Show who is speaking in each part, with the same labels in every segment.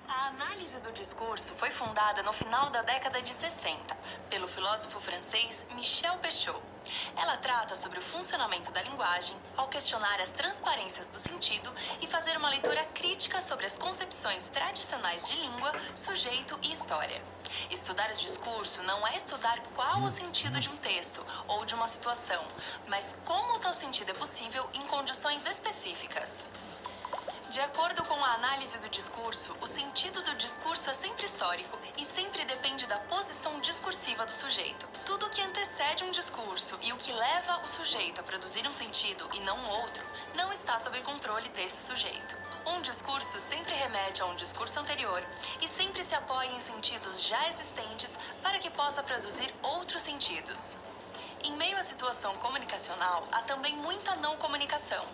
Speaker 1: A análise do discurso foi fundada no final da década de 60 pelo filósofo francês Michel Peixot. Ela trata sobre o funcionamento da linguagem ao questionar as transparências do sentido e fazer uma leitura crítica sobre as concepções tradicionais de língua, sujeito e história. Estudar o discurso não é estudar qual o sentido de um texto ou de uma situação, mas como tal sentido é possível em condições específicas. De acordo com a análise do discurso, o sentido do discurso é sempre histórico e sempre depende da posição discursiva do sujeito. Tudo o que antecede um discurso e o que leva o sujeito a produzir um sentido e não outro, não está sob controle desse sujeito. Um discurso sempre remete a um discurso anterior e sempre se apoia em sentidos já existentes para que possa produzir outros sentidos. Em meio à situação comunicacional, há também muita não comunicação.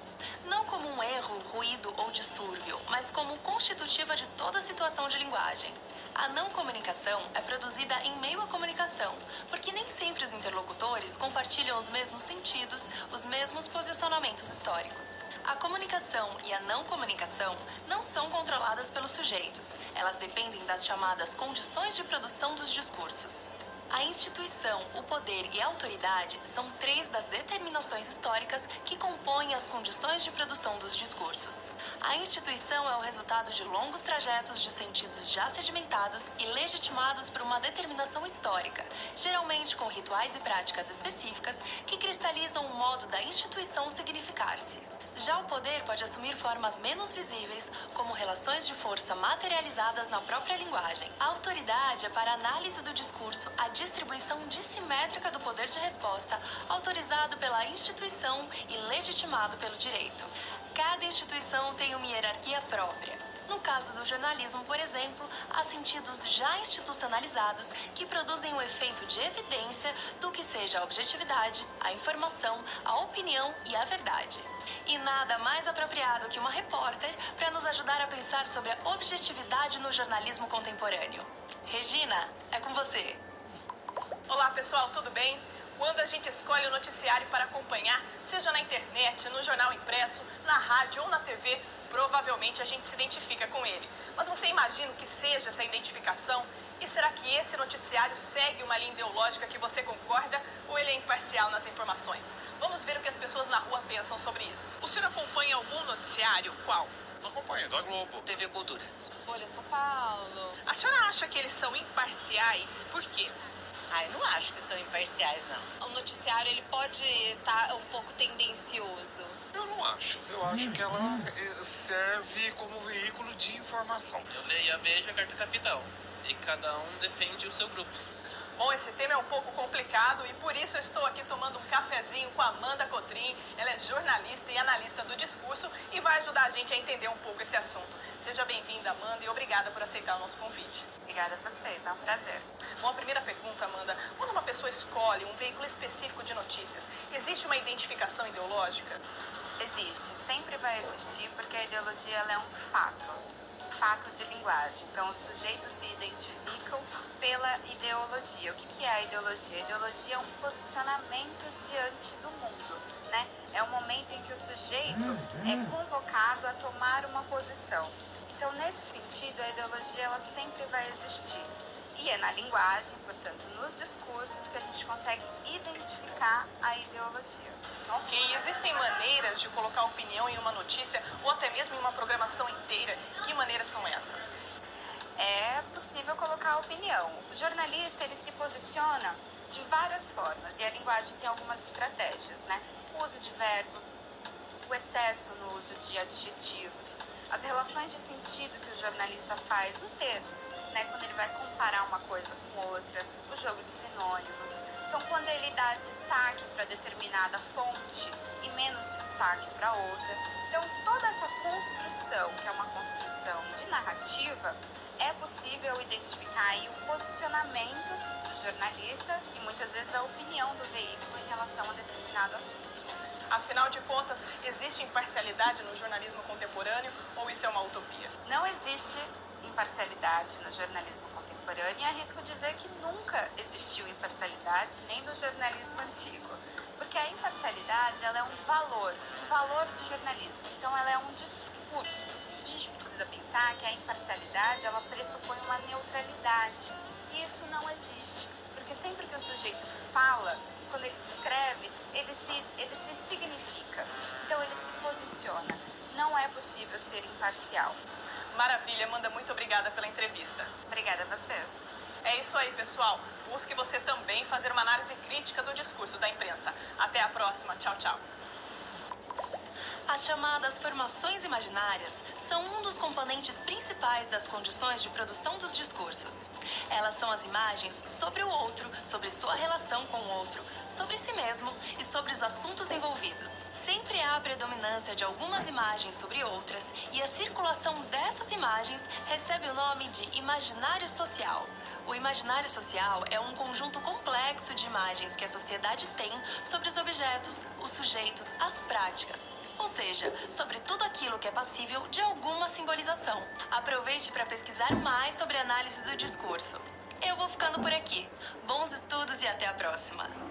Speaker 1: Não como um erro, ruído ou distúrbio, mas como constitutiva de toda situação de linguagem. A não comunicação é produzida em meio à comunicação, porque nem sempre os interlocutores compartilham os mesmos sentidos, os mesmos posicionamentos históricos. A comunicação e a não comunicação não são controladas pelos sujeitos, elas dependem das chamadas condições de produção dos discursos. A instituição, o poder e a autoridade são três das determinações históricas que compõem as condições de produção dos discursos. A instituição é o resultado de longos trajetos de sentidos já sedimentados e legitimados por uma determinação histórica, geralmente com rituais e práticas específicas que cristalizam o modo da instituição significar-se. Já o poder pode assumir formas menos visíveis, como relações de força materializadas na própria linguagem. A autoridade é, para a análise do discurso, a distribuição dissimétrica do poder de resposta, autorizado pela instituição e legitimado pelo direito. Cada instituição tem uma hierarquia própria. No caso do jornalismo, por exemplo, há sentidos já institucionalizados que produzem o efeito de evidência do que seja a objetividade, a informação, a opinião e a verdade. E nada mais apropriado que uma repórter para nos ajudar a pensar sobre a objetividade no jornalismo contemporâneo. Regina, é com você.
Speaker 2: Olá pessoal, tudo bem? Quando a gente escolhe o noticiário para acompanhar, seja na internet, no jornal impresso, na rádio ou na TV, provavelmente a gente se identifica com ele. Mas você imagina o que seja essa identificação? E será que esse noticiário segue uma linha ideológica que você concorda ou ele é imparcial nas informações? Vamos ver o que as pessoas na rua pensam sobre isso. O senhor acompanha algum noticiário? Qual?
Speaker 3: Acompanhando a Globo,
Speaker 4: TV Cultura,
Speaker 5: Folha São Paulo.
Speaker 2: A senhora acha que eles são imparciais? Por quê?
Speaker 5: Eu não acho que são imparciais, não. O noticiário, ele pode estar um pouco tendencioso.
Speaker 3: eu não acho. Eu acho que ela serve como veículo de informação.
Speaker 4: eu leio a Veja e a Carta Capital, e cada um defende o seu grupo.
Speaker 2: Bom, esse tema é um pouco complicado e por isso eu estou aqui tomando um cafezinho com a Amanda Cotrim. Ela é jornalista e analista do discurso e vai ajudar a gente a entender um pouco esse assunto. Seja bem-vinda, Amanda, e obrigada por aceitar o nosso convite.
Speaker 5: Obrigada a vocês, é um prazer.
Speaker 2: Bom, a primeira pergunta, Amanda. Quando uma pessoa escolhe um veículo específico de notícias, existe uma identificação ideológica?
Speaker 6: Existe, sempre vai existir, porque a ideologia ela é um fato de linguagem. Então, os sujeitos se identificam pela ideologia. O que é a ideologia? A ideologia é um posicionamento diante do mundo, né? É o momento em que o sujeito é convocado a tomar uma posição. Então, nesse sentido, a ideologia ela sempre vai existir. E é na linguagem, portanto, nos discursos, que a gente consegue identificar a ideologia.
Speaker 2: Ok, existem maneiras de colocar opinião em uma notícia ou até mesmo em uma programação inteira. Que maneiras são essas?
Speaker 6: É possível colocar opinião. O jornalista ele se posiciona de várias formas e a linguagem tem algumas estratégias, né? O uso de verbo, o excesso no uso de adjetivos, as relações de sentido que o jornalista faz no texto, né? Quando ele vai comparar uma coisa com outra, o jogo de sinônimos. Então, quando ele dá destaque para determinada fonte e menos destaque para outra. Então, toda essa construção, que é uma construção de narrativa, é possível identificar aí o posicionamento do jornalista e muitas vezes a opinião do veículo em relação a determinado assunto.
Speaker 2: Afinal de contas, existe imparcialidade no jornalismo contemporâneo ou isso é uma utopia?
Speaker 6: Não existe imparcialidade no jornalismo contemporâneo e arrisco dizer que nunca existiu imparcialidade nem no jornalismo antigo. Porque a imparcialidade ela é um valor do jornalismo, então ela é um discurso. A gente precisa pensar que a imparcialidade, ela pressupõe uma neutralidade. E isso não existe, porque sempre que o sujeito fala, quando ele escreve, ele se significa. Então ele se posiciona. Não é possível ser imparcial.
Speaker 2: Maravilha, Amanda, muito obrigada pela entrevista.
Speaker 6: Obrigada a vocês.
Speaker 2: É isso aí, pessoal. Busque você também fazer uma análise crítica do discurso da imprensa. Até a próxima. Tchau, tchau.
Speaker 1: As chamadas formações imaginárias são um dos componentes principais das condições de produção dos discursos. Elas são as imagens sobre o outro, sobre sua relação com o outro, sobre si mesmo e sobre os assuntos envolvidos. Sempre há a predominância de algumas imagens sobre outras e a circulação dessas imagens recebe o nome de imaginário social. O imaginário social é um conjunto complexo de imagens que a sociedade tem sobre os objetos, os sujeitos, as práticas. Ou seja, sobre tudo aquilo que é passível de alguma simbolização. Aproveite para pesquisar mais sobre a análise do discurso. Eu vou ficando por aqui. Bons estudos e até a próxima!